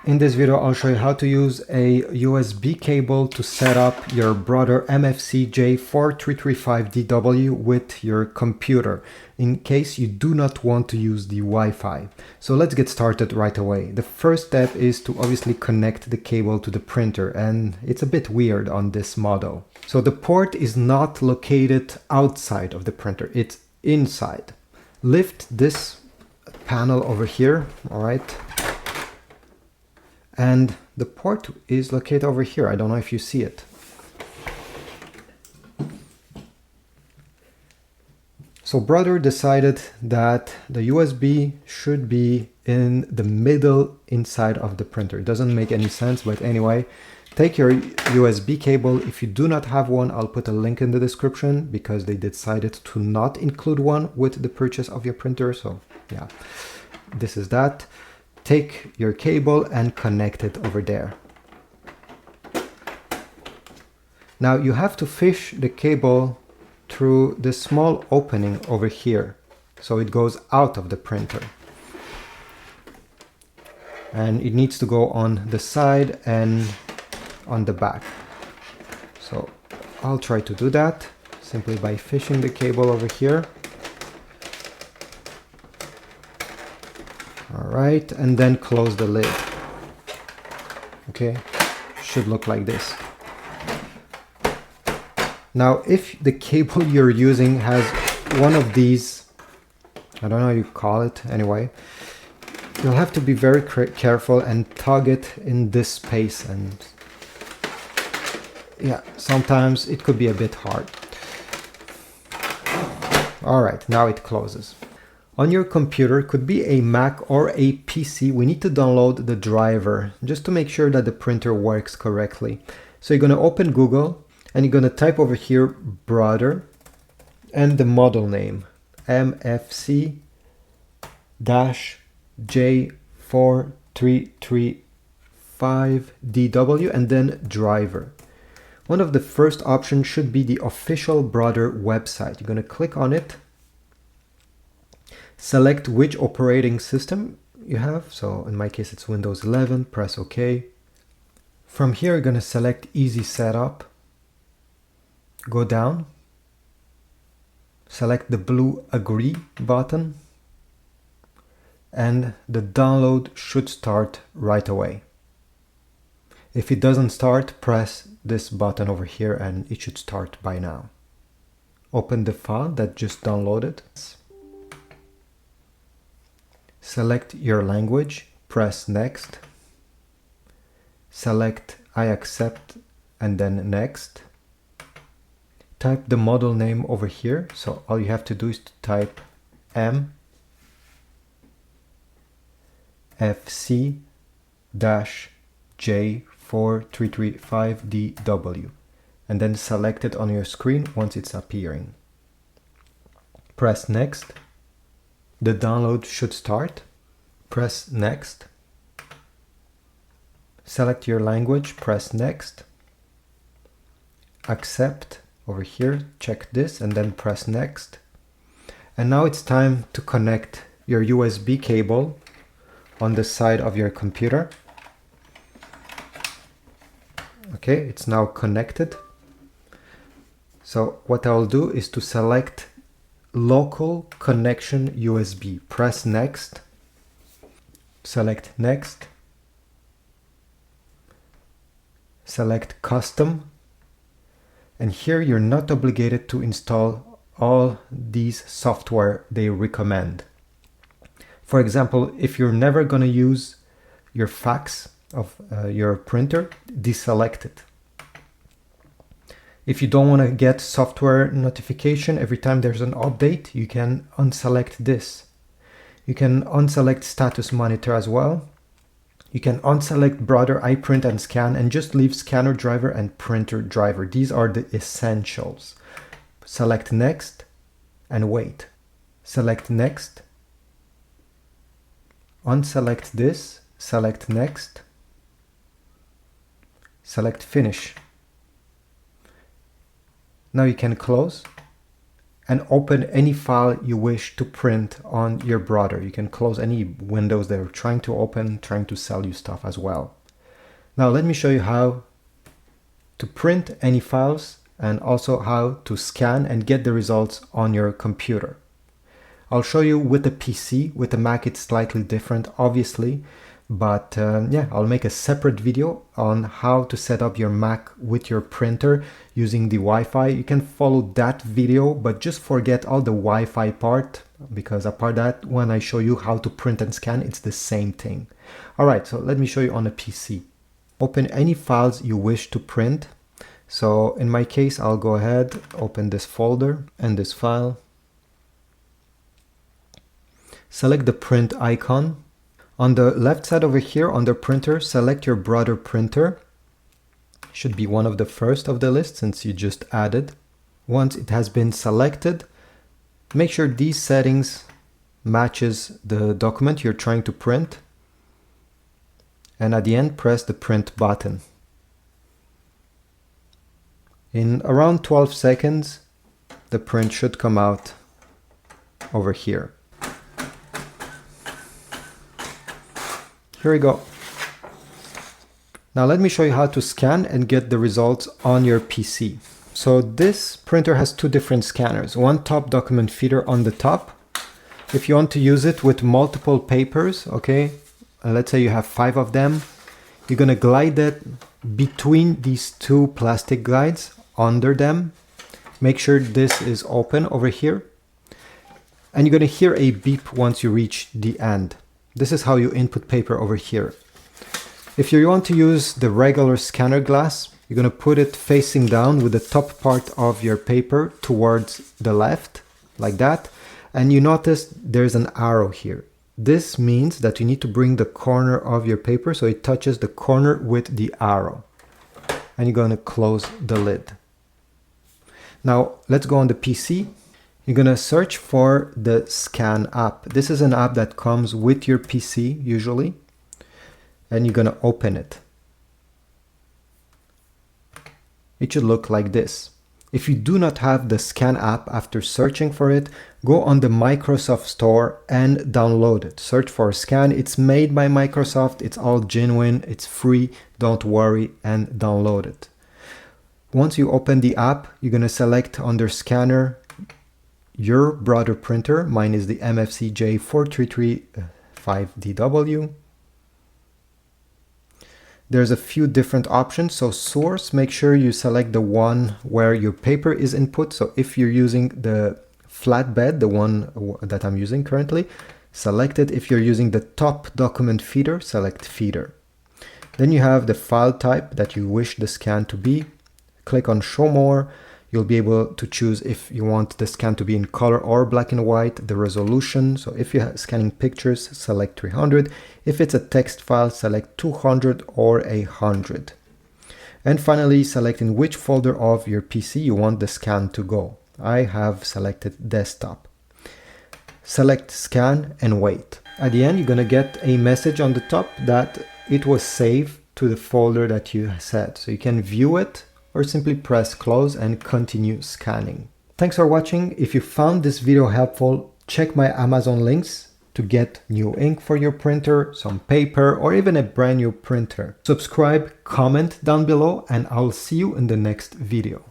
In this video, I'll show you how to use a USB cable to set up your Brother MFC-J4335DW with your computer in case you do not want to use the Wi-Fi. So let's get started right away. The first step is to obviously connect the cable to the printer, and it's a bit weird on this model. So the port is not located outside of the printer, it's inside. Lift this panel over here, all right? And the port is located over here. I don't know if you see it. So Brother decided that the USB should be in the middle inside of the printer. It doesn't make any sense, but anyway, take your USB cable. If you do not have one, I'll put a link in the description because they decided to not include one with the purchase of your printer. So yeah, this is that. Take your cable and connect it over there. Now you have to fish the cable through this small opening over here, so it goes out of the printer. And it needs to go on the side and on the back. So I'll try to do that simply by fishing the cable over here. Alright, and then close the lid. Okay, should look like this. Now, if the cable you're using has one of these, I don't know how you call it anyway, you'll have to be very careful and tug it in this space, and yeah, sometimes it could be a bit hard. Alright, now it closes. On your computer, could be a Mac or a PC, we need to download the driver just to make sure that the printer works correctly. So you're going to open Google and you're going to type over here Brother and the model name MFC-J4335DW and then driver. One of the first options should be the official Brother website. You're going to click on it. Select which operating system you have. So in my case, it's Windows 11. Press OK. From here, you're going to select Easy Setup. Go down. Select the blue Agree button. And the download should start right away. If it doesn't start, press this button over here and it should start by now. Open the file that just downloaded. Select your language, press Next. Select I accept and then Next. Type the model name over here. So all you have to do is to type MFC-J4335DW and then select it on your screen once it's appearing. Press Next. The download should start. Press Next. Select your language, press Next. Accept over here, check this and then press Next. And now it's time to connect your USB cable on the side of your computer. Okay, it's now connected. So what I'll do is to select Local Connection USB. Press Next. Select Next. Select Custom. And here you're not obligated to install all these software they recommend. For example, if you're never going to use your fax of your printer, deselect it. If you don't want to get software notification every time there's an update, you can unselect this. You can unselect Status Monitor as well. You can unselect Brother iPrint and Scan and just leave Scanner Driver and Printer Driver. These are the essentials. Select Next and wait. Select Next. Unselect this. Select Next. Select Finish. Now you can close and open any file you wish to print on your brother. You can close any windows they're trying to open, trying to sell you stuff as well. Now let me show you how to print any files and also how to scan and get the results on your computer. I'll show you with a PC. With a Mac it's slightly different obviously, but yeah, I'll make a separate video on how to set up your Mac with your printer using the Wi-Fi. You can follow that video, but just forget all the Wi-Fi part, because apart that, when I show you how to print and scan, it's the same thing. Alright, so let me show you on a PC. Open any files you wish to print. So in my case, I'll go ahead, open this folder and this file. Select the print icon. On the left side over here, under printer, select your brother printer. Should be one of the first of the list since you just added. Once it has been selected, make sure these settings matches the document you're trying to print. And at the end, press the print button. In around 12 seconds, the print should come out over here. Here we go. Now let me show you how to scan and get the results on your PC. So this printer has two different scanners. One top document feeder on the top. If you want to use it with multiple papers, okay, let's say you have 5 of them, you're gonna glide that between these two plastic glides, under them. Make sure this is open over here. And you're gonna hear a beep once you reach the end. This is how you input paper over here. If you want to use the regular scanner glass, you're going to put it facing down with the top part of your paper towards the left, like that. And you notice there's an arrow here. This means that you need to bring the corner of your paper so it touches the corner with the arrow. And you're going to close the lid. Now let's go on the PC. You're going to search for the Scan app. This is an app that comes with your PC usually, and you're going to open it. It should look like this. If you do not have the Scan app after searching for it, go on the Microsoft Store and download it. Search for Scan. It's made by Microsoft. It's all genuine. It's free. Don't worry, and download it. Once you open the app, you're going to select under Scanner your brother printer. Mine is the MFC-J4335DW. There's a few different options. So source, make sure you select the one where your paper is input. So if you're using the flatbed, the one that I'm using currently, select it. If you're using the top document feeder, select feeder. Then you have the file type that you wish the scan to be. Click on show more. You'll be able to choose if you want the scan to be in color or black and white, the resolution. So if you're scanning pictures, select 300. If it's a text file, select 200 or 100. And finally, select in which folder of your PC you want the scan to go. I have selected desktop. Select scan and wait. At the end, you're gonna get a message on the top that it was saved to the folder that you set. So you can view it, or simply press close and continue scanning. Thanks for watching. If you found this video helpful, check my Amazon links to get new ink for your printer, some paper, or even a brand new printer. Subscribe, comment down below, and I'll see you in the next video.